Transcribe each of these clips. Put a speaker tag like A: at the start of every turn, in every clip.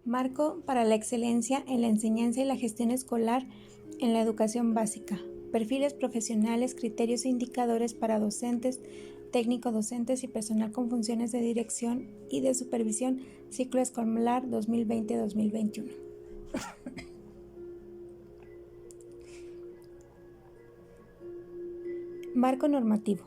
A: Marco para la excelencia en la enseñanza y la gestión escolar en la educación básica. Perfiles profesionales, criterios e indicadores para docentes, técnico-docentes y personal con funciones de dirección y de supervisión, ciclo escolar 2020-2021. Marco normativo.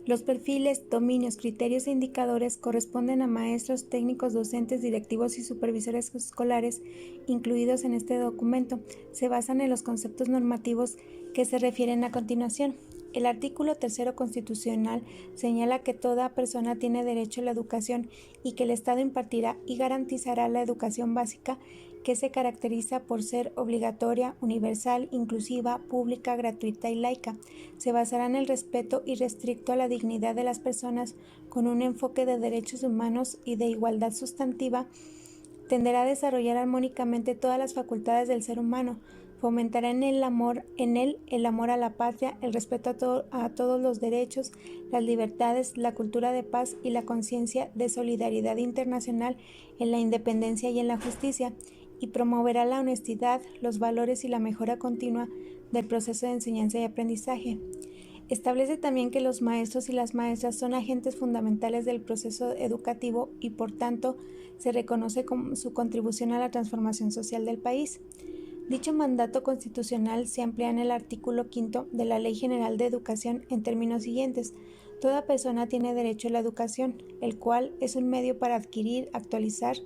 A: Los perfiles, dominios, criterios e indicadores corresponden a maestros, técnicos, docentes, directivos y supervisores escolares incluidos en este documento. Se basan en los conceptos normativos que se refieren a continuación. El artículo 3 constitucional señala que toda persona tiene derecho a la educación y que el Estado impartirá y garantizará la educación básica, que se caracteriza por ser obligatoria, universal, inclusiva, pública, gratuita y laica. Se basará en el respeto irrestricto a la dignidad de las personas con un enfoque de derechos humanos y de igualdad sustantiva. Tenderá a desarrollar armónicamente todas las facultades del ser humano. Fomentará en él el amor a la patria, el respeto a todos los derechos, las libertades, la cultura de paz y la conciencia de solidaridad internacional en la independencia y en la justicia, y promoverá la honestidad, los valores y la mejora continua del proceso de enseñanza y aprendizaje. Establece también que los maestros y las maestras son agentes fundamentales del proceso educativo y, por tanto, se reconoce como su contribución a la transformación social del país. Dicho mandato constitucional se amplía en el artículo 5 de la Ley General de Educación en términos siguientes. Toda persona tiene derecho a la educación, el cual es un medio para adquirir, actualizar,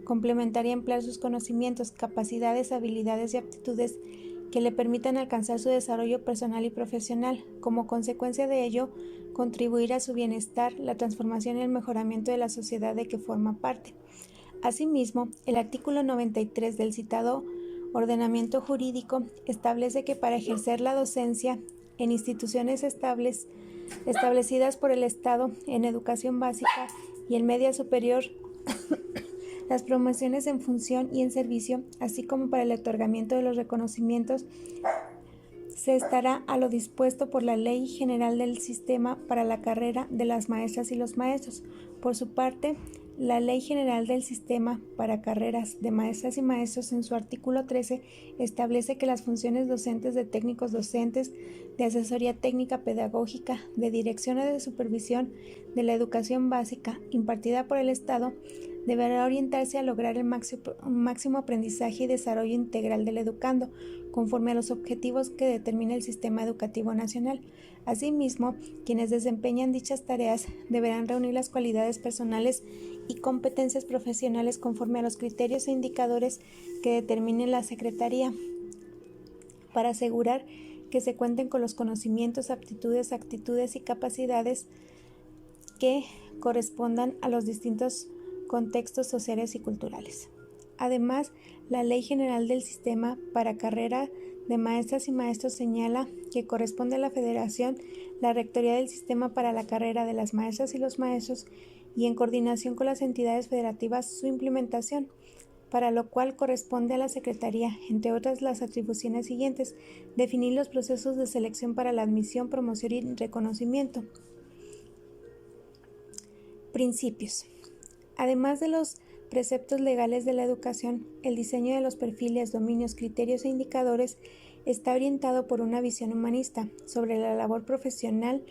A: complementar y emplear sus conocimientos, capacidades, habilidades y aptitudes que le permitan alcanzar su desarrollo personal y profesional. Como consecuencia de ello, contribuir a su bienestar, la transformación y el mejoramiento de la sociedad de que forma parte. Asimismo, el artículo 93 del citado ordenamiento jurídico establece que para ejercer la docencia en instituciones establecidas por el Estado en educación básica y en media superior, las promociones en función y en servicio, así como para el otorgamiento de los reconocimientos, se estará a lo dispuesto por la Ley General del Sistema para la carrera de las maestras y los maestros. Por su parte, la Ley General del Sistema para carreras de maestras y maestros, en su artículo 13, establece que las funciones docentes de técnicos docentes, de asesoría técnica pedagógica, de dirección o de supervisión de la educación básica impartida por el Estado deberá orientarse a lograr el máximo aprendizaje y desarrollo integral del educando, conforme a los objetivos que determina el Sistema Educativo Nacional. Asimismo, quienes desempeñan dichas tareas deberán reunir las cualidades personales y competencias profesionales conforme a los criterios e indicadores que determine la Secretaría, para asegurar que se cuenten con los conocimientos, aptitudes, actitudes y capacidades que correspondan a los distintos contextos sociales y culturales. Además, la Ley General del Sistema para Carrera de Maestras y Maestros señala que corresponde a la Federación la rectoría del sistema para la carrera de las maestras y los maestros y, en coordinación con las entidades federativas, su implementación, para lo cual corresponde a la Secretaría, entre otras las atribuciones siguientes: definir los procesos de selección para la admisión, promoción y reconocimiento. Principios. Además de los preceptos legales de la educación, el diseño de los perfiles, dominios, criterios e indicadores está orientado por una visión humanista sobre la labor profesional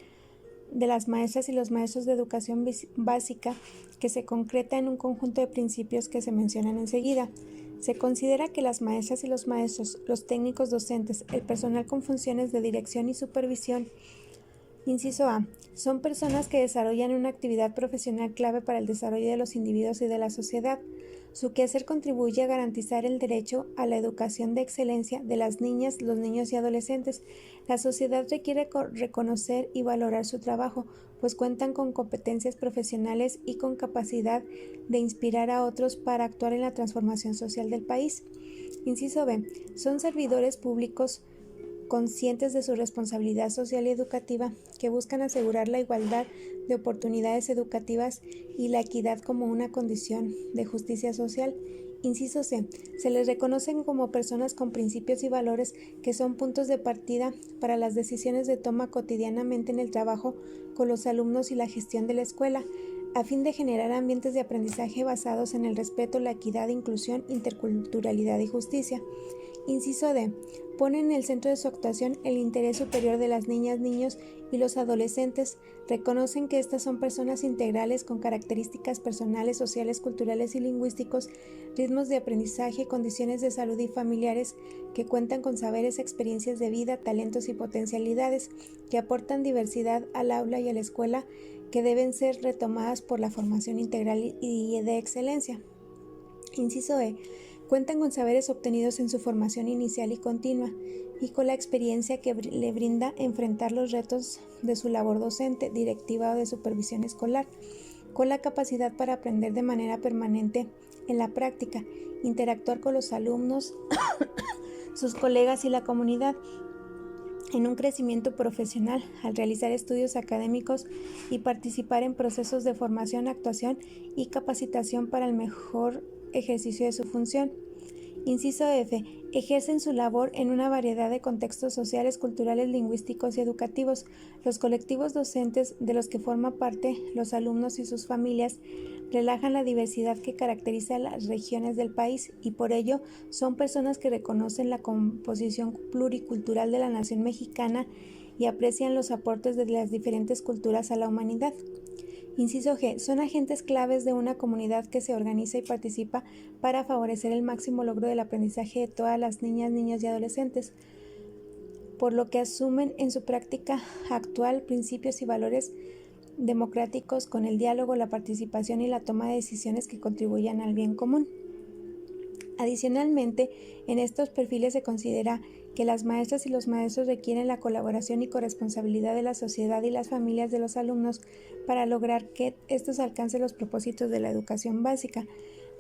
A: de las maestras y los maestros de educación básica, que se concreta en un conjunto de principios que se mencionan enseguida. Se considera que las maestras y los maestros, los técnicos docentes, el personal con funciones de dirección y supervisión, inciso A, son personas que desarrollan una actividad profesional clave para el desarrollo de los individuos y de la sociedad. Su quehacer contribuye a garantizar el derecho a la educación de excelencia de las niñas, los niños y adolescentes. La sociedad requiere reconocer y valorar su trabajo, pues cuentan con competencias profesionales y con capacidad de inspirar a otros para actuar en la transformación social del país. Inciso B, son servidores públicos conscientes de su responsabilidad social y educativa, que buscan asegurar la igualdad de oportunidades educativas y la equidad como una condición de justicia social. Inciso C. Se les reconocen como personas con principios y valores que son puntos de partida para las decisiones de toma cotidianamente en el trabajo con los alumnos y la gestión de la escuela. a fin de generar ambientes de aprendizaje basados en el respeto, la equidad, inclusión, interculturalidad y justicia. Inciso D. Pone en el centro de su actuación el interés superior de las niñas, niños y los adolescentes. Reconocen que estas son personas integrales con características personales, sociales, culturales y lingüísticos, ritmos de aprendizaje, condiciones de salud y familiares, que cuentan con saberes, experiencias de vida, talentos y potencialidades, que aportan diversidad al aula y a la escuela, que deben ser retomadas por la formación integral y de excelencia. Inciso E. Cuentan con saberes obtenidos en su formación inicial y continua y con la experiencia que le brinda enfrentar los retos de su labor docente, directiva o de supervisión escolar, con la capacidad para aprender de manera permanente en la práctica, interactuar con los alumnos, sus colegas y la comunidad, en un crecimiento profesional al realizar estudios académicos y participar en procesos de formación, actuación y capacitación para el mejor ejercicio de su función. Inciso F. Ejercen su labor en una variedad de contextos sociales, culturales, lingüísticos y educativos. Los colectivos docentes de los que forman parte los alumnos y sus familias relajan la diversidad que caracteriza a las regiones del país y por ello son personas que reconocen la composición pluricultural de la nación mexicana y aprecian los aportes de las diferentes culturas a la humanidad. Inciso G. Son agentes claves de una comunidad que se organiza y participa para favorecer el máximo logro del aprendizaje de todas las niñas, niños y adolescentes, por lo que asumen en su práctica actual principios y valores democráticos con el diálogo, la participación y la toma de decisiones que contribuyan al bien común. Adicionalmente, en estos perfiles se considera que las maestras y los maestros requieren la colaboración y corresponsabilidad de la sociedad y las familias de los alumnos para lograr que estos alcancen los propósitos de la educación básica.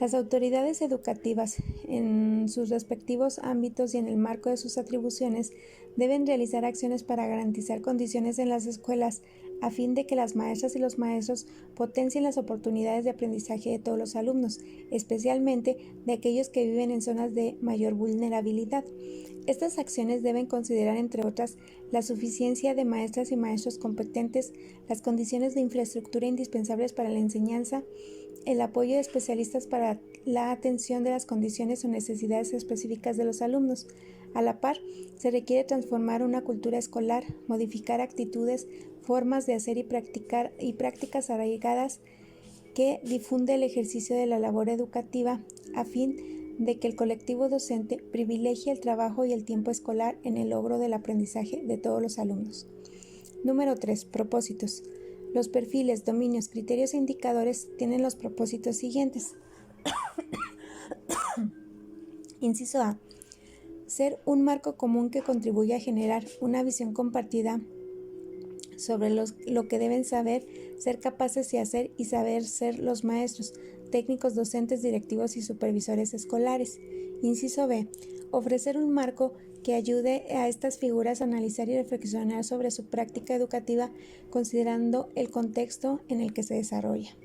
A: Las autoridades educativas, en sus respectivos ámbitos y en el marco de sus atribuciones, deben realizar acciones para garantizar condiciones en las escuelas a fin de que las maestras y los maestros potencien las oportunidades de aprendizaje de todos los alumnos, especialmente de aquellos que viven en zonas de mayor vulnerabilidad. Estas acciones deben considerar, entre otras, la suficiencia de maestras y maestros competentes, las condiciones de infraestructura indispensables para la enseñanza, el apoyo de especialistas para la atención de las condiciones o necesidades específicas de los alumnos. A la par, se requiere transformar una cultura escolar, modificar actitudes, formas de hacer y prácticas arraigadas que difunde el ejercicio de la labor educativa a fin de que el colectivo docente privilegie el trabajo y el tiempo escolar en el logro del aprendizaje de todos los alumnos. Número 3. Propósitos. Los perfiles, dominios, criterios e indicadores tienen los propósitos siguientes. Inciso A. Ser un marco común que contribuya a generar una visión compartida sobre lo que deben saber, ser capaces de hacer y saber ser los maestros, técnicos, docentes, directivos y supervisores escolares. Inciso B. Ofrecer un marco que ayude a estas figuras a analizar y reflexionar sobre su práctica educativa considerando el contexto en el que se desarrolla.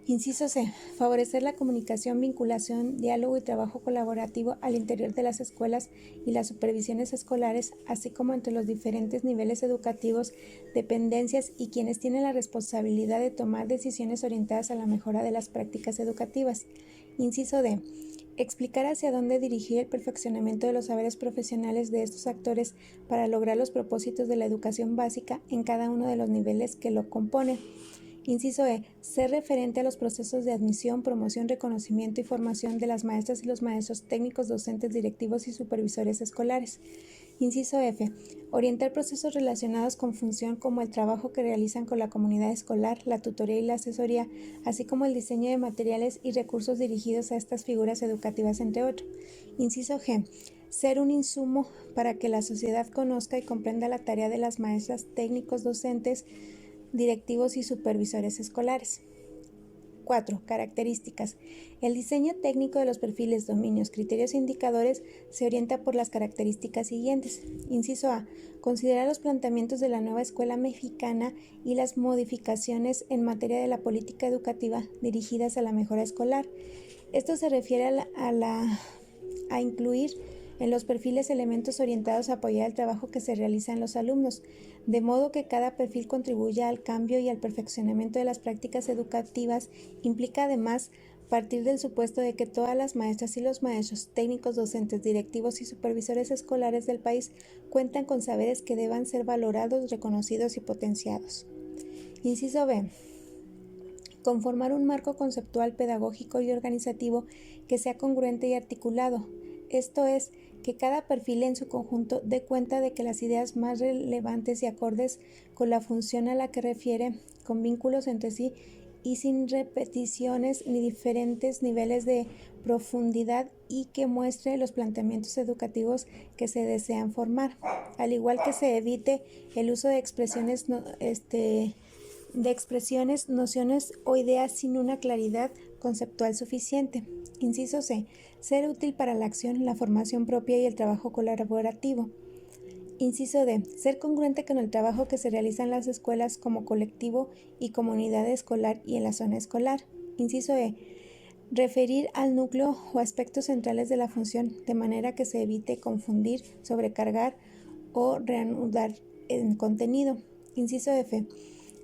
A: Inciso C. Favorecer la comunicación, vinculación, diálogo y trabajo colaborativo al interior de las escuelas y las supervisiones escolares, así como entre los diferentes niveles educativos, dependencias y quienes tienen la responsabilidad de tomar decisiones orientadas a la mejora de las prácticas educativas. Inciso D. Explicar hacia dónde dirigir el perfeccionamiento de los saberes profesionales de estos actores para lograr los propósitos de la educación básica en cada uno de los niveles que lo componen. Inciso E. Ser referente a los procesos de admisión, promoción, reconocimiento y formación de las maestras y los maestros, técnicos, docentes, directivos y supervisores escolares. Inciso F. Orientar procesos relacionados con función como el trabajo que realizan con la comunidad escolar, la tutoría y la asesoría, así como el diseño de materiales y recursos dirigidos a estas figuras educativas, entre otros. Inciso G. Ser un insumo para que la sociedad conozca y comprenda la tarea de las maestras, técnicos, docentes, directivos y supervisores escolares. 4. Características. El diseño técnico de los perfiles, dominios, criterios e indicadores se orienta por las características siguientes. Inciso A. Considerar los planteamientos de la nueva escuela mexicana y las modificaciones en materia de la política educativa dirigidas a la mejora escolar. Esto se refiere a incluir en los perfiles elementos orientados a apoyar el trabajo que se realiza en los alumnos, de modo que cada perfil contribuya al cambio y al perfeccionamiento de las prácticas educativas. Implica además partir del supuesto de que todas las maestras y los maestros, técnicos, docentes, directivos y supervisores escolares del país cuentan con saberes que deban ser valorados, reconocidos y potenciados. Inciso B. Conformar un marco conceptual, pedagógico y organizativo que sea congruente y articulado. Esto es, que cada perfil en su conjunto dé cuenta de que las ideas más relevantes y acordes con la función a la que refiere, con vínculos entre sí y sin repeticiones ni diferentes niveles de profundidad, y que muestre los planteamientos educativos que se desean formar, al igual que se evite el uso de expresiones, nociones o ideas sin una claridad conceptual suficiente. Inciso C. Ser útil para la acción, la formación propia y el trabajo colaborativo. Inciso D. Ser congruente con el trabajo que se realiza en las escuelas como colectivo y comunidad escolar y en la zona escolar. Inciso E. Referir al núcleo o aspectos centrales de la función, de manera que se evite confundir, sobrecargar o reanudar el contenido. Inciso F.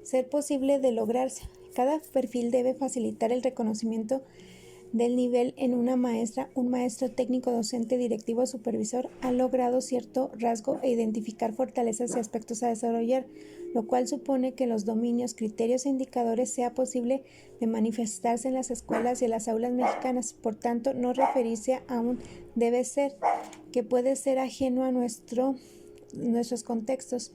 A: Ser posible de lograrse. Cada perfil debe facilitar el reconocimiento del nivel en una maestra, un maestro, técnico, docente, directivo, supervisor ha logrado cierto rasgo e identificar fortalezas y aspectos a desarrollar, lo cual supone que los dominios, criterios e indicadores sea posible de manifestarse en las escuelas y en las aulas mexicanas. Por tanto, no referirse a un debe ser, que puede ser ajeno a nuestros contextos,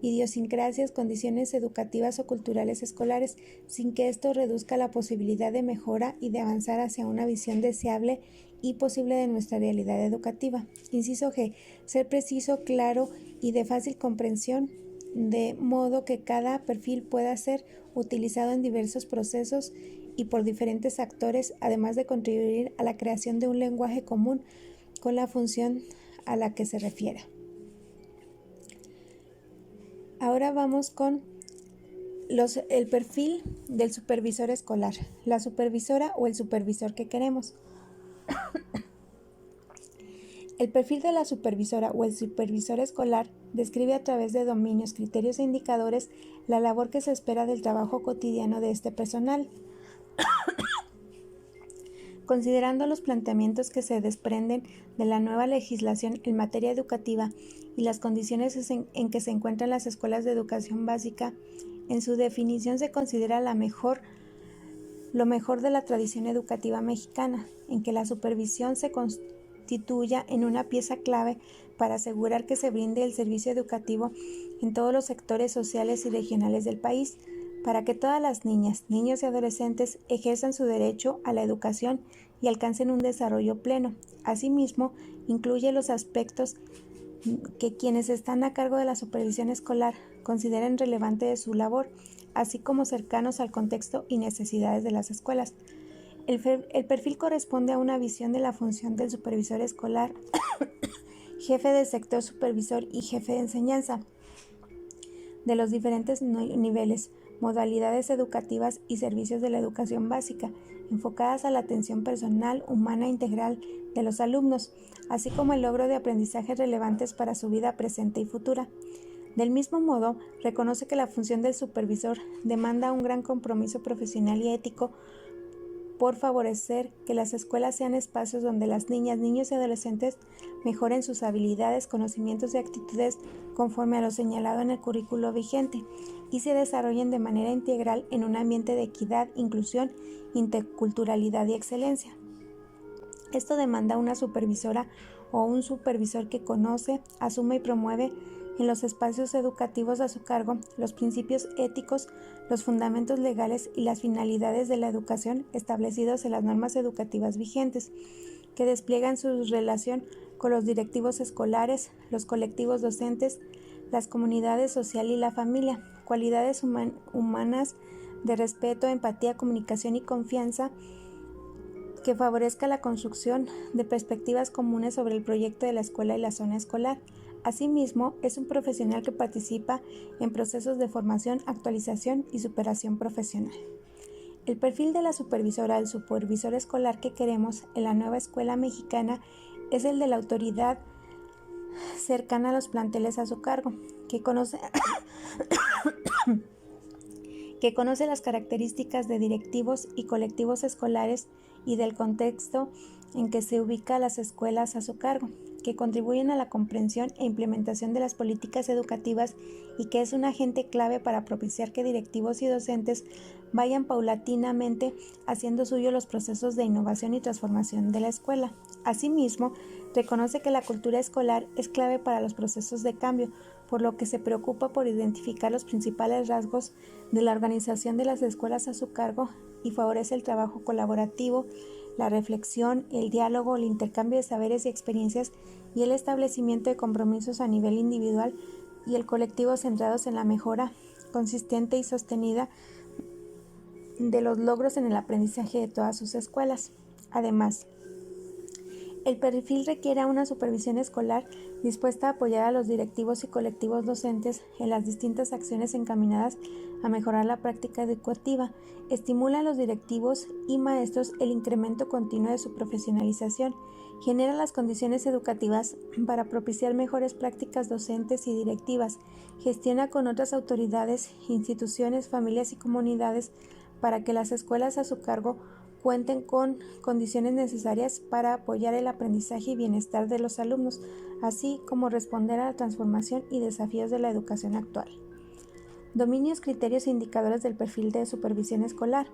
A: idiosincrasias, condiciones educativas o culturales escolares, sin que esto reduzca la posibilidad de mejora y de avanzar hacia una visión deseable y posible de nuestra realidad educativa. Inciso G. Ser preciso, claro y de fácil comprensión, de modo que cada perfil pueda ser utilizado en diversos procesos y por diferentes actores, además de contribuir a la creación de un lenguaje común con la función a la que se refiera. Ahora vamos con el perfil del supervisor escolar, la supervisora o el supervisor que queremos. El perfil de la supervisora o el supervisor escolar describe a través de dominios, criterios e indicadores la labor que se espera del trabajo cotidiano de este personal. Considerando los planteamientos que se desprenden de la nueva legislación en materia educativa y las condiciones en que se encuentran las escuelas de educación básica, en su definición se considera lo mejor de la tradición educativa mexicana, en que la supervisión se constituya en una pieza clave para asegurar que se brinde el servicio educativo en todos los sectores sociales y regionales del país, para que todas las niñas, niños y adolescentes ejerzan su derecho a la educación y alcancen un desarrollo pleno. Asimismo, incluye los aspectos que quienes están a cargo de la supervisión escolar consideren relevante de su labor, así como cercanos al contexto y necesidades de las escuelas. El perfil corresponde a una visión de la función del supervisor escolar, jefe de sector, supervisor y jefe de enseñanza de los diferentes niveles, modalidades educativas y servicios de la educación básica, enfocadas a la atención personal, humana e integral de los alumnos, así como el logro de aprendizajes relevantes para su vida presente y futura. Del mismo modo, reconoce que la función del supervisor demanda un gran compromiso profesional y ético por favorecer que las escuelas sean espacios donde las niñas, niños y adolescentes mejoren sus habilidades, conocimientos y actitudes conforme a lo señalado en el currículo vigente y se desarrollen de manera integral en un ambiente de equidad, inclusión, interculturalidad y excelencia. Esto demanda una supervisora o un supervisor que conoce, asume y promueve en los espacios educativos a su cargo los principios éticos, los fundamentos legales y las finalidades de la educación establecidos en las normas educativas vigentes, que despliegan su relación con los directivos escolares, los colectivos docentes, las comunidades social y la familia, cualidades humanas de respeto, empatía, comunicación y confianza, que favorezca la construcción de perspectivas comunes sobre el proyecto de la escuela y la zona escolar. Asimismo, es un profesional que participa en procesos de formación, actualización y superación profesional. El perfil de la supervisora del supervisor escolar que queremos en la nueva escuela mexicana es el de la autoridad cercana a los planteles a su cargo, que conoce las características de directivos y colectivos escolares y del contexto en que se ubican las escuelas a su cargo, que contribuyen a la comprensión e implementación de las políticas educativas y que es un agente clave para propiciar que directivos y docentes vayan paulatinamente haciendo suyo los procesos de innovación y transformación de la escuela. Asimismo, reconoce que la cultura escolar es clave para los procesos de cambio, por lo que se preocupa por identificar los principales rasgos de la organización de las escuelas a su cargo y favorece el trabajo colaborativo, la reflexión, el diálogo, el intercambio de saberes y experiencias y el establecimiento de compromisos a nivel individual y el colectivo centrados en la mejora consistente y sostenida de los logros en el aprendizaje de todas sus escuelas. Además, el perfil requiere una supervisión escolar dispuesta a apoyar a los directivos y colectivos docentes en las distintas acciones encaminadas a mejorar la práctica educativa. Estimula a los directivos y maestros el incremento continuo de su profesionalización. Genera las condiciones educativas para propiciar mejores prácticas docentes y directivas. Gestiona con otras autoridades, instituciones, familias y comunidades para que las escuelas a su cargo cuenten con condiciones necesarias para apoyar el aprendizaje y bienestar de los alumnos, así como responder a la transformación y desafíos de la educación actual. Dominios, criterios e indicadores del perfil de supervisión escolar.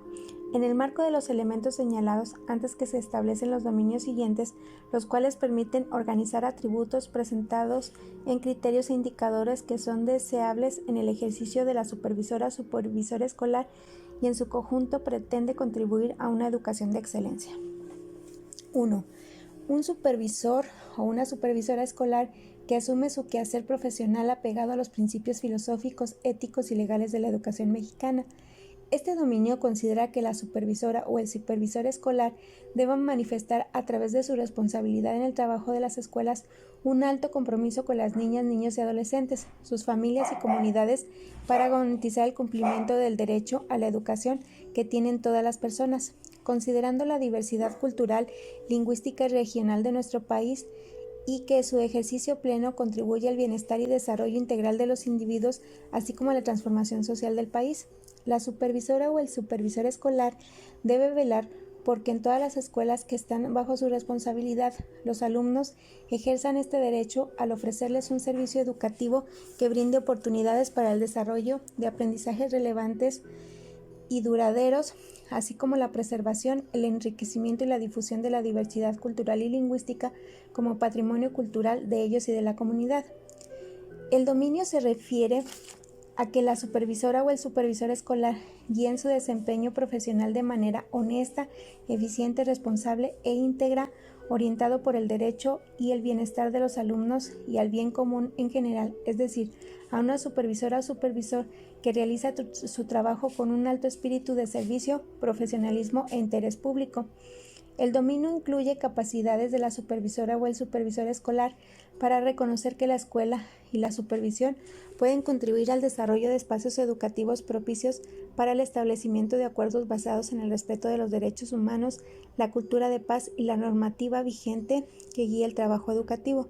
A: En el marco de los elementos señalados, antes que se establecen los dominios siguientes, los cuales permiten organizar atributos presentados en criterios e indicadores que son deseables en el ejercicio de la supervisor escolar y en su conjunto pretende contribuir a una educación de excelencia. 1. Un supervisor o una supervisora escolar que asume su quehacer profesional apegado a los principios filosóficos, éticos y legales de la educación mexicana. Este dominio considera que la supervisora o el supervisor escolar deben manifestar a través de su responsabilidad en el trabajo de las escuelas un alto compromiso con las niñas, niños y adolescentes, sus familias y comunidades para garantizar el cumplimiento del derecho a la educación que tienen todas las personas, considerando la diversidad cultural, lingüística y regional de nuestro país y que su ejercicio pleno contribuye al bienestar y desarrollo integral de los individuos, así como a la transformación social del país. La supervisora o el supervisor escolar debe velar porque en todas las escuelas que están bajo su responsabilidad, los alumnos ejerzan este derecho al ofrecerles un servicio educativo que brinde oportunidades para el desarrollo de aprendizajes relevantes y duraderos, así como la preservación, el enriquecimiento y la difusión de la diversidad cultural y lingüística como patrimonio cultural de ellos y de la comunidad. El dominio se refiere a que la supervisora o el supervisor escolar guíen su desempeño profesional de manera honesta, eficiente, responsable e íntegra, orientado por el derecho y el bienestar de los alumnos y al bien común en general, es decir, a una supervisora o supervisor que realiza su trabajo con un alto espíritu de servicio, profesionalismo e interés público. El dominio incluye capacidades de la supervisora o el supervisor escolar para reconocer que la escuela y la supervisión pueden contribuir al desarrollo de espacios educativos propicios para el establecimiento de acuerdos basados en el respeto de los derechos humanos, la cultura de paz y la normativa vigente que guía el trabajo educativo.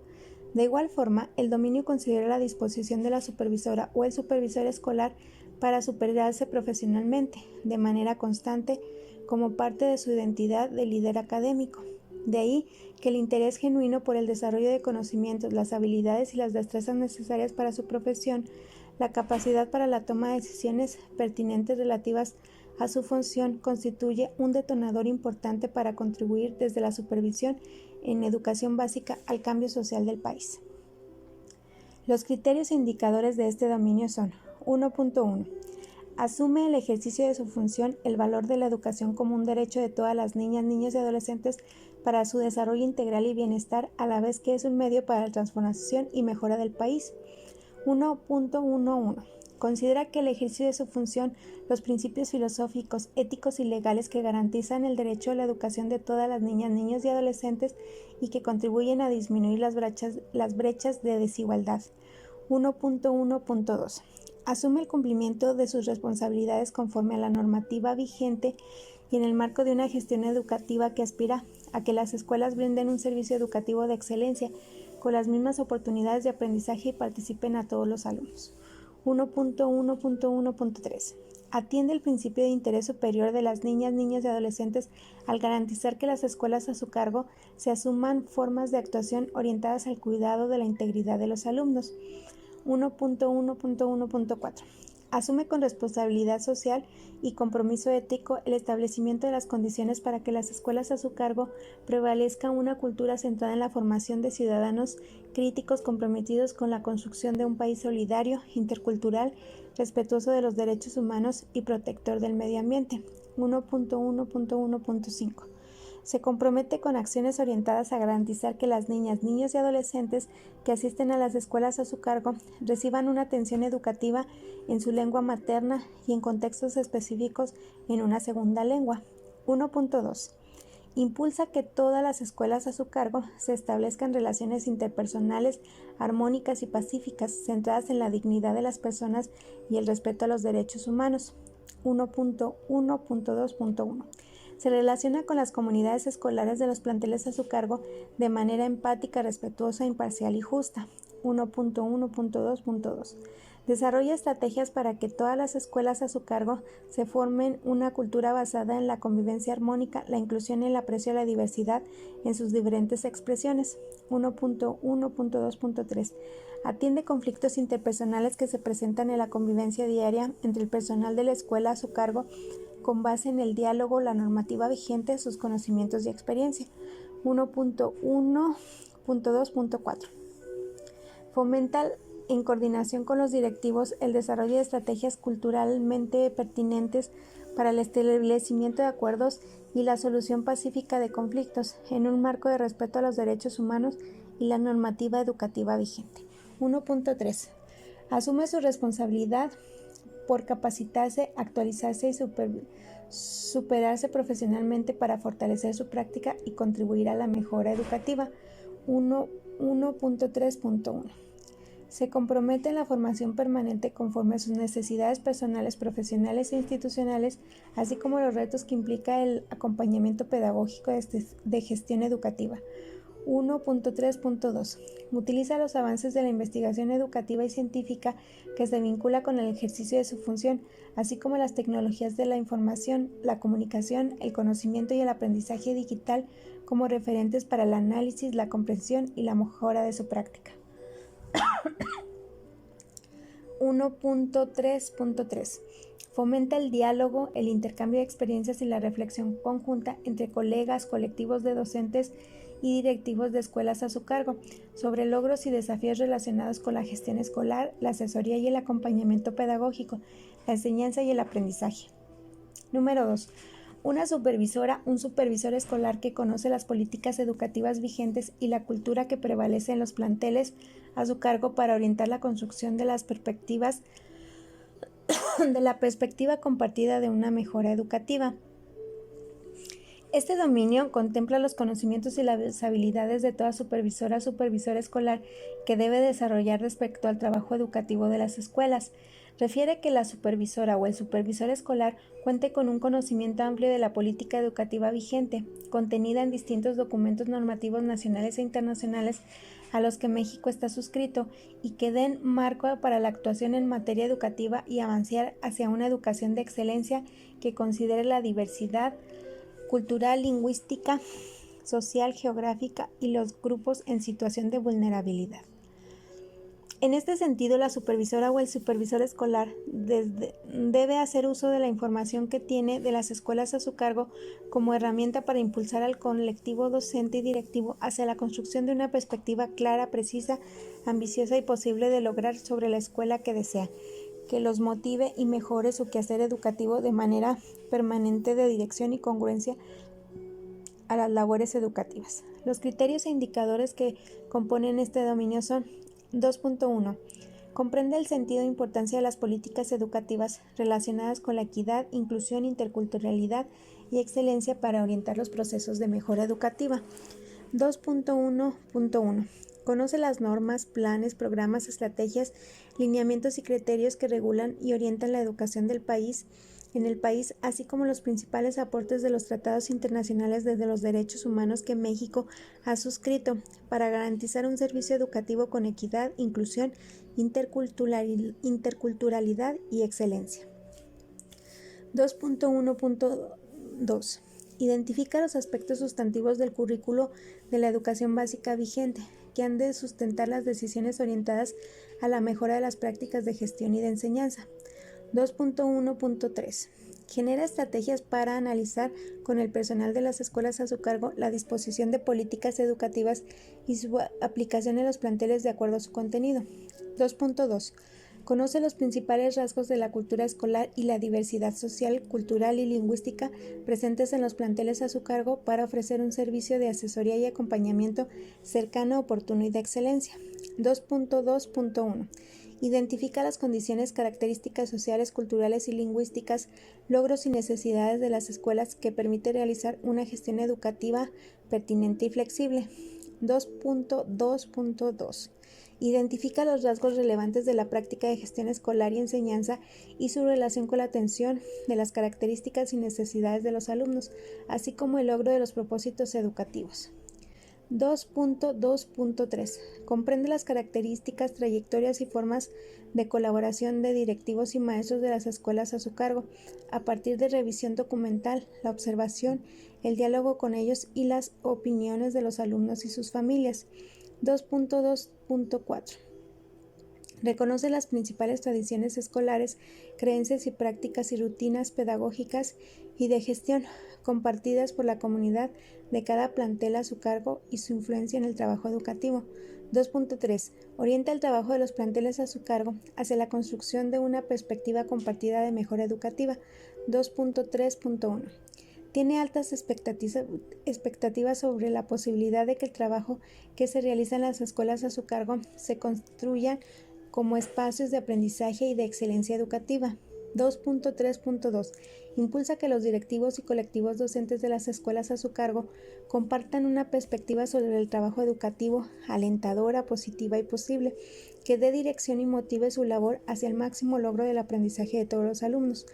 A: De igual forma, el dominio considera la disposición de la supervisora o el supervisor escolar para superarse profesionalmente, de manera constante, como parte de su identidad de líder académico. De ahí que el interés genuino por el desarrollo de conocimientos, las habilidades y las destrezas necesarias para su profesión, la capacidad para la toma de decisiones pertinentes relativas a su función constituye un detonador importante para contribuir desde la supervisión en educación básica al cambio social del país. Los criterios e indicadores de este dominio son 1.1. Asume el ejercicio de su función el valor de la educación como un derecho de todas las niñas, niños y adolescentes para su desarrollo integral y bienestar, a la vez que es un medio para la transformación y mejora del país. 1.11. Considera que el ejercicio de su función, los principios filosóficos, éticos y legales que garantizan el derecho a la educación de todas las niñas, niños y adolescentes y que contribuyen a disminuir las brechas de desigualdad. 1.1.2. Asume el cumplimiento de sus responsabilidades conforme a la normativa vigente y en el marco de una gestión educativa que aspira a que las escuelas brinden un servicio educativo de excelencia con las mismas oportunidades de aprendizaje y participen a todos los alumnos. 1.1.1.3 Atiende el principio de interés superior de las niñas, niños y adolescentes al garantizar que las escuelas a su cargo se asuman formas de actuación orientadas al cuidado de la integridad de los alumnos. 1.1.1.4 Asume con responsabilidad social y compromiso ético el establecimiento de las condiciones para que las escuelas a su cargo prevalezca una cultura centrada en la formación de ciudadanos críticos comprometidos con la construcción de un país solidario, intercultural, respetuoso de los derechos humanos y protector del medio ambiente. 1.1.1.5 Se compromete con acciones orientadas a garantizar que las niñas, niños y adolescentes que asisten a las escuelas a su cargo reciban una atención educativa en su lengua materna y en contextos específicos en una segunda lengua. 1.2 Impulsa que todas las escuelas a su cargo se establezcan relaciones interpersonales armónicas y pacíficas, centradas en la dignidad de las personas y el respeto a los derechos humanos. 1.1.2.1 Se relaciona con las comunidades escolares de los planteles a su cargo de manera empática, respetuosa, imparcial y justa. 1.1.2.2 Desarrolla estrategias para que todas las escuelas a su cargo se formen una cultura basada en la convivencia armónica, la inclusión y el aprecio a la diversidad en sus diferentes expresiones. 1.1.2.3 Atiende conflictos interpersonales que se presentan en la convivencia diaria entre el personal de la escuela a su cargo con base en el diálogo, la normativa vigente, sus conocimientos y experiencia. 1.1.2.4 Fomenta en coordinación con los directivos el desarrollo de estrategias culturalmente pertinentes para el establecimiento de acuerdos y la solución pacífica de conflictos en un marco de respeto a los derechos humanos y la normativa educativa vigente. 1.3 Asume su responsabilidad por capacitarse, actualizarse y superarse profesionalmente para fortalecer su práctica y contribuir a la mejora educativa. 1.3.1 Se compromete en la formación permanente conforme a sus necesidades personales, profesionales e institucionales, así como los retos que implica el acompañamiento pedagógico de gestión educativa. 1.3.2 Utiliza los avances de la investigación educativa y científica que se vincula con el ejercicio de su función, así como las tecnologías de la información, la comunicación, el conocimiento y el aprendizaje digital como referentes para el análisis, la comprensión y la mejora de su práctica. 1.3.3 Fomenta el diálogo, el intercambio de experiencias y la reflexión conjunta entre colegas, colectivos de docentes y directivos de escuelas a su cargo sobre logros y desafíos relacionados con la gestión escolar, la asesoría y el acompañamiento pedagógico, la enseñanza y el aprendizaje. Número 2. Una supervisora, un supervisor escolar que conoce las políticas educativas vigentes y la cultura que prevalece en los planteles a su cargo para orientar la construcción de las perspectivas de la perspectiva compartida de una mejora educativa. Este dominio contempla los conocimientos y las habilidades de toda supervisor escolar que debe desarrollar respecto al trabajo educativo de las escuelas. Refiere que la supervisora o el supervisor escolar cuente con un conocimiento amplio de la política educativa vigente, contenida en distintos documentos normativos nacionales e internacionales a los que México está suscrito y que den marco para la actuación en materia educativa y avanzar hacia una educación de excelencia que considere la diversidad cultural, lingüística, social, geográfica y los grupos en situación de vulnerabilidad. En este sentido, la supervisora o el supervisor escolar debe hacer uso de la información que tiene de las escuelas a su cargo como herramienta para impulsar al colectivo docente y directivo hacia la construcción de una perspectiva clara, precisa, ambiciosa y posible de lograr sobre la escuela que desea, que los motive y mejore su quehacer educativo de manera permanente de dirección y congruencia a las labores educativas. Los criterios e indicadores que componen este dominio son 2.1. Comprende el sentido e importancia de las políticas educativas relacionadas con la equidad, inclusión, interculturalidad y excelencia para orientar los procesos de mejora educativa. 2.1.1. Conoce las normas, planes, programas, estrategias, lineamientos y criterios que regulan y orientan la educación del país en el país, así como los principales aportes de los tratados internacionales desde los derechos humanos que México ha suscrito para garantizar un servicio educativo con equidad, inclusión, interculturalidad y excelencia. 2.1.2. Identifica los aspectos sustantivos del currículo de la educación básica vigente, que han de sustentar las decisiones orientadas a la mejora de las prácticas de gestión y de enseñanza. 2.1.3. Genera estrategias para analizar con el personal de las escuelas a su cargo la disposición de políticas educativas y su aplicación en los planteles de acuerdo a su contenido. 2.2. Conoce los principales rasgos de la cultura escolar y la diversidad social, cultural y lingüística presentes en los planteles a su cargo para ofrecer un servicio de asesoría y acompañamiento cercano, oportuno y de excelencia. 2.2.1. Identifica las condiciones, características sociales, culturales y lingüísticas, logros y necesidades de las escuelas que permite realizar una gestión educativa pertinente y flexible. 2.2.2. Identifica los rasgos relevantes de la práctica de gestión escolar y enseñanza y su relación con la atención de las características y necesidades de los alumnos, así como el logro de los propósitos educativos. 2.2.3. Comprende las características, trayectorias y formas de colaboración de directivos y maestros de las escuelas a su cargo, a partir de revisión documental, la observación, el diálogo con ellos y las opiniones de los alumnos y sus familias. 2.2.4. Reconoce las principales tradiciones escolares, creencias y prácticas y rutinas pedagógicas y de gestión compartidas por la comunidad de cada plantel a su cargo y su influencia en el trabajo educativo. 2.3. Orienta el trabajo de los planteles a su cargo hacia la construcción de una perspectiva compartida de mejora educativa. 2.3.1. Tiene altas expectativas sobre la posibilidad de que el trabajo que se realiza en las escuelas a su cargo se construya como espacios de aprendizaje y de excelencia educativa. 2.3.2. Impulsa que los directivos y colectivos docentes de las escuelas a su cargo compartan una perspectiva sobre el trabajo educativo alentadora, positiva y posible, que dé dirección y motive su labor hacia el máximo logro del aprendizaje de todos los alumnos.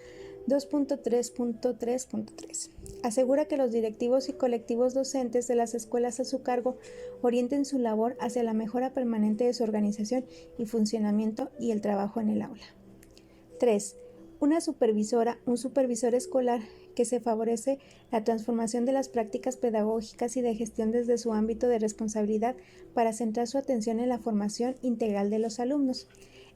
A: 2.3.3.3. Asegura que los directivos y colectivos docentes de las escuelas a su cargo orienten su labor hacia la mejora permanente de su organización y funcionamiento y el trabajo en el aula. 3. Una supervisora, un supervisor escolar que se favorece la transformación de las prácticas pedagógicas y de gestión desde su ámbito de responsabilidad para centrar su atención en la formación integral de los alumnos.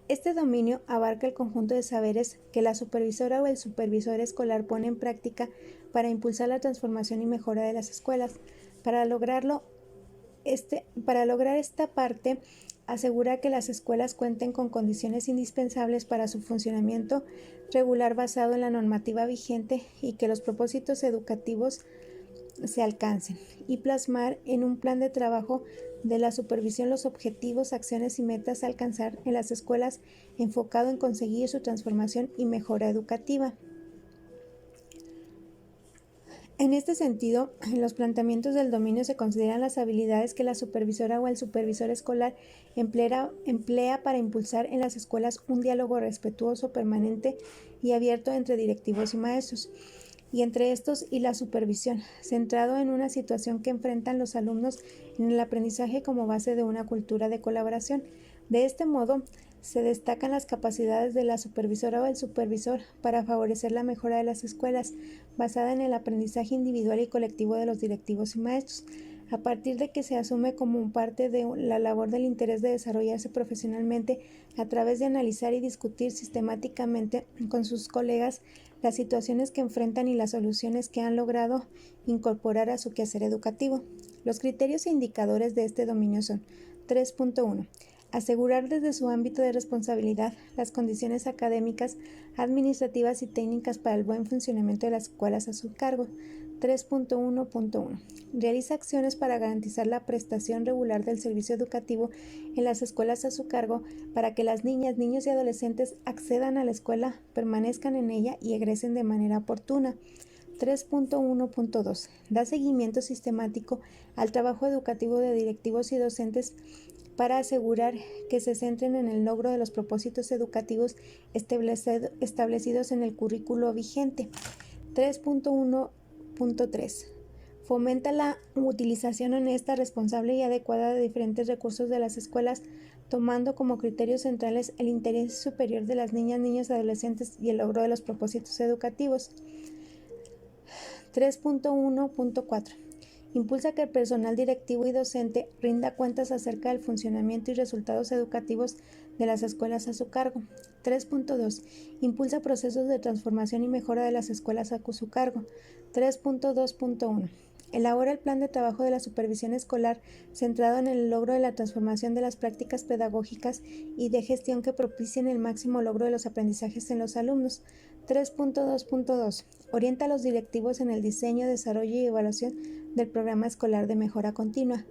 A: Este dominio abarca el conjunto de saberes que la supervisora o el supervisor escolar pone en práctica para impulsar la transformación y mejora de las escuelas. Para lograr esta parte, asegura que las escuelas cuenten con condiciones indispensables para su funcionamiento regular basado en la normativa vigente y que los propósitos educativos se alcancen, y plasmar en un plan de trabajo de la supervisión los objetivos, acciones y metas a alcanzar en las escuelas enfocado en conseguir su transformación y mejora educativa. En este sentido, en los planteamientos del dominio se consideran las habilidades que la supervisora o el supervisor escolar emplea para impulsar en las escuelas un diálogo respetuoso, permanente y abierto entre directivos y maestros, y entre estos y la supervisión, centrado en una situación que enfrentan los alumnos en el aprendizaje como base de una cultura de colaboración. De este modo, se destacan las capacidades de la supervisora o el supervisor para favorecer la mejora de las escuelas, basada en el aprendizaje individual y colectivo de los directivos y maestros, a partir de que se asume como parte de la labor del interés de desarrollarse profesionalmente a través de analizar y discutir sistemáticamente con sus colegas las situaciones que enfrentan y las soluciones que han logrado incorporar a su quehacer educativo. Los criterios e indicadores de este dominio son: 3.1. Asegurar desde su ámbito de responsabilidad las condiciones académicas, administrativas y técnicas para el buen funcionamiento de las escuelas a su cargo. 3.1.1. Realiza acciones para garantizar la prestación regular del servicio educativo en las escuelas a su cargo para que las niñas, niños y adolescentes accedan a la escuela, permanezcan en ella y egresen de manera oportuna. 3.1.2. Da seguimiento sistemático al trabajo educativo de directivos y docentes para asegurar que se centren en el logro de los propósitos educativos establecidos en el currículo vigente. 3.1.3 Fomenta la utilización honesta, responsable y adecuada de diferentes recursos de las escuelas, tomando como criterios centrales el interés superior de las niñas, niños y adolescentes y el logro de los propósitos educativos. 3.1.4 Impulsa que el personal directivo y docente rinda cuentas acerca del funcionamiento y resultados educativos de las escuelas a su cargo. 3.2 Impulsa procesos de transformación y mejora de las escuelas a su cargo. 3.2.1 Elabora el plan de trabajo de la supervisión escolar centrado en el logro de la transformación de las prácticas pedagógicas y de gestión que propicien el máximo logro de los aprendizajes en los alumnos. 3.2.2 Orienta a los directivos en el diseño, desarrollo y evaluación del programa escolar de mejora continua.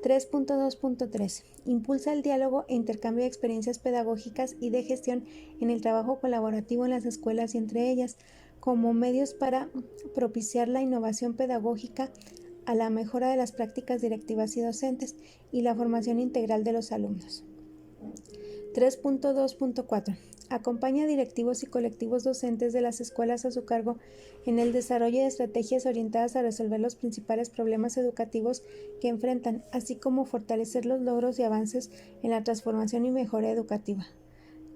A: 3.2.3 Impulsa el diálogo e intercambio de experiencias pedagógicas y de gestión en el trabajo colaborativo en las escuelas y entre ellas, como medios para propiciar la innovación pedagógica, a la mejora de las prácticas directivas y docentes y la formación integral de los alumnos. 3.2.4 Acompaña a directivos y colectivos docentes de las escuelas a su cargo en el desarrollo de estrategias orientadas a resolver los principales problemas educativos que enfrentan, así como fortalecer los logros y avances en la transformación y mejora educativa.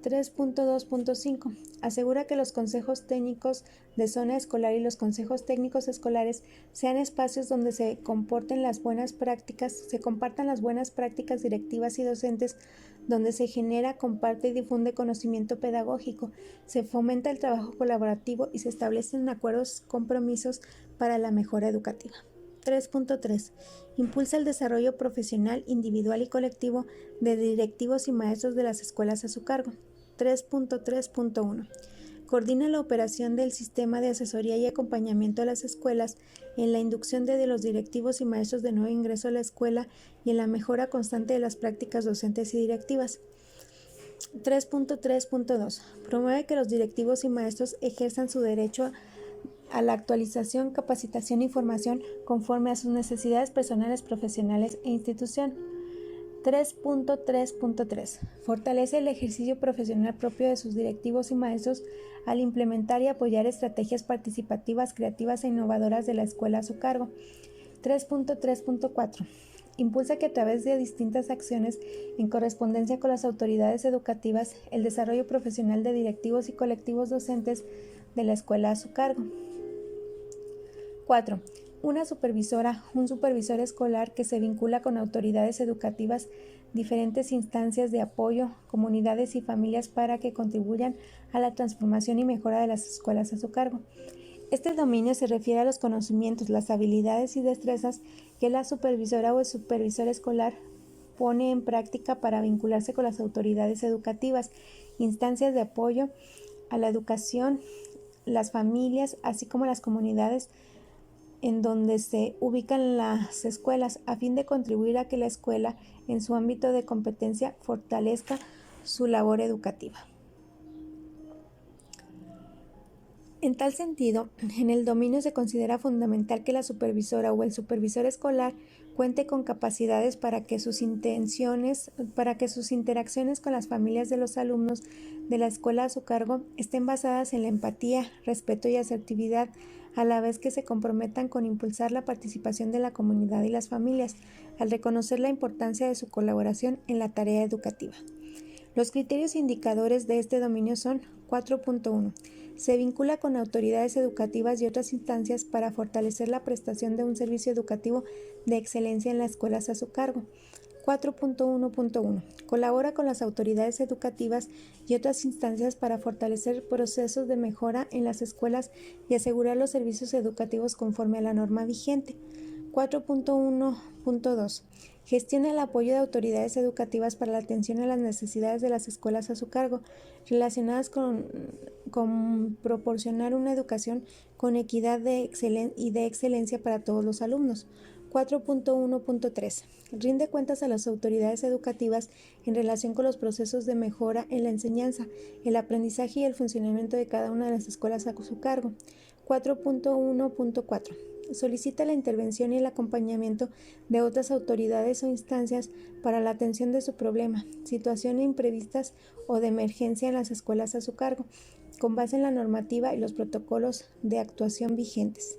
A: 3.2.5 Asegura que los consejos técnicos de zona escolar y los consejos técnicos escolares sean espacios donde se compartan las buenas prácticas directivas y docentes, donde se genera, comparte y difunde conocimiento pedagógico, se fomenta el trabajo colaborativo y se establecen acuerdos, compromisos para la mejora educativa. 3.3 Impulsa el desarrollo profesional, individual y colectivo de directivos y maestros de las escuelas a su cargo. 3.3.1 Coordina la operación del sistema de asesoría y acompañamiento a las escuelas en la inducción de los directivos y maestros de nuevo ingreso a la escuela y en la mejora constante de las prácticas docentes y directivas. 3.3.2 Promueve que los directivos y maestros ejerzan su derecho a la actualización, capacitación y formación conforme a sus necesidades personales, profesionales e institución. 3.3.3 Fortalece el ejercicio profesional propio de sus directivos y maestros al implementar y apoyar estrategias participativas, creativas e innovadoras de la escuela a su cargo. 3.3.4 Impulsa que a través de distintas acciones en correspondencia con las autoridades educativas, el desarrollo profesional de directivos y colectivos docentes de la escuela a su cargo. 4. Una supervisora, un supervisor escolar que se vincula con autoridades educativas, diferentes instancias de apoyo, comunidades y familias para que contribuyan a la transformación y mejora de las escuelas a su cargo. Este dominio se refiere a los conocimientos, las habilidades y destrezas que la supervisora o el supervisor escolar pone en práctica para vincularse con las autoridades educativas, instancias de apoyo a la educación, las familias, así como las comunidades en donde se ubican las escuelas, a fin de contribuir a que la escuela, en su ámbito de competencia, fortalezca su labor educativa. En tal sentido, en el dominio se considera fundamental que la supervisora o el supervisor escolar cuente con capacidades para que sus interacciones con las familias de los alumnos de la escuela a su cargo estén basadas en la empatía, respeto y asertividad, a la vez que se comprometan con impulsar la participación de la comunidad y las familias, al reconocer la importancia de su colaboración en la tarea educativa. Los criterios e indicadores de este dominio son 4.1. Se vincula con autoridades educativas y otras instancias para fortalecer la prestación de un servicio educativo de excelencia en las escuelas a su cargo. 4.1.1. Colabora con las autoridades educativas y otras instancias para fortalecer procesos de mejora en las escuelas y asegurar los servicios educativos conforme a la norma vigente. 4.1.2. Gestiona el apoyo de autoridades educativas para la atención a las necesidades de las escuelas a su cargo, relacionadas con proporcionar una educación con equidad y de excelencia para todos los alumnos. 4.1.3. Rinde cuentas a las autoridades educativas en relación con los procesos de mejora en la enseñanza, el aprendizaje y el funcionamiento de cada una de las escuelas a su cargo. 4.1.4. Solicita la intervención y el acompañamiento de otras autoridades o instancias para la atención de su problema, situaciones imprevistas o de emergencia en las escuelas a su cargo, con base en la normativa y los protocolos de actuación vigentes.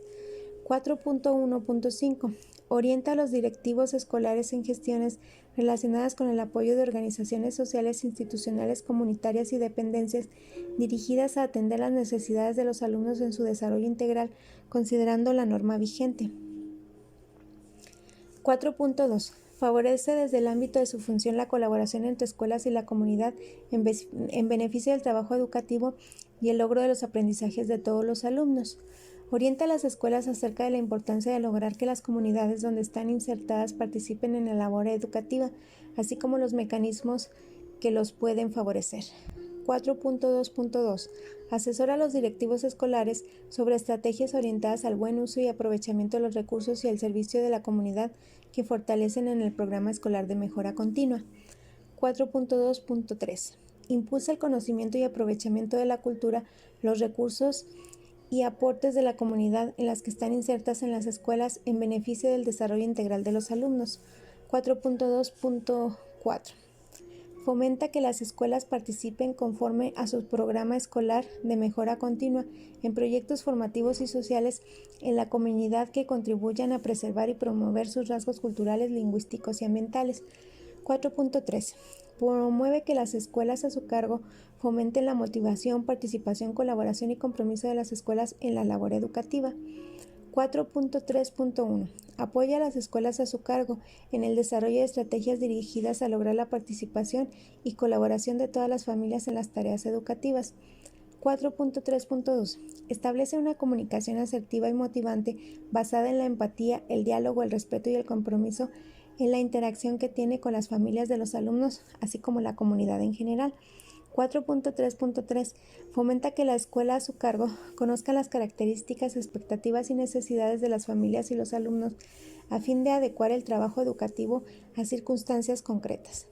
A: 4.1.5. Orienta a los directivos escolares en gestiones relacionadas con el apoyo de organizaciones sociales, institucionales, comunitarias y dependencias dirigidas a atender las necesidades de los alumnos en su desarrollo integral, considerando la norma vigente. 4.2. Favorece desde el ámbito de su función la colaboración entre escuelas y la comunidad en beneficio del trabajo educativo y el logro de los aprendizajes de todos los alumnos. Orienta a las escuelas acerca de la importancia de lograr que las comunidades donde están insertadas participen en la labor educativa, así como los mecanismos que los pueden favorecer. 4.2.2. Asesora a los directivos escolares sobre estrategias orientadas al buen uso y aprovechamiento de los recursos y al servicio de la comunidad que fortalecen en el programa escolar de mejora continua. 4.2.3. Impulsa el conocimiento y aprovechamiento de la cultura, los recursos y aportes de la comunidad en las que están insertas en las escuelas en beneficio del desarrollo integral de los alumnos. 4.2.4. Fomenta que las escuelas participen conforme a su programa escolar de mejora continua en proyectos formativos y sociales en la comunidad que contribuyan a preservar y promover sus rasgos culturales, lingüísticos y ambientales. 4.3. Promueve que las escuelas a su cargo fomenten la motivación, participación, colaboración y compromiso de las escuelas en la labor educativa. 4.3.1. Apoya a las escuelas a su cargo en el desarrollo de estrategias dirigidas a lograr la participación y colaboración de todas las familias en las tareas educativas. 4.3.2. Establece una comunicación asertiva y motivante basada en la empatía, el diálogo, el respeto y el compromiso en la interacción que tiene con las familias de los alumnos, así como la comunidad en general. 4.3.3. Fomenta que la escuela a su cargo conozca las características, expectativas y necesidades de las familias y los alumnos a fin de adecuar el trabajo educativo a circunstancias concretas.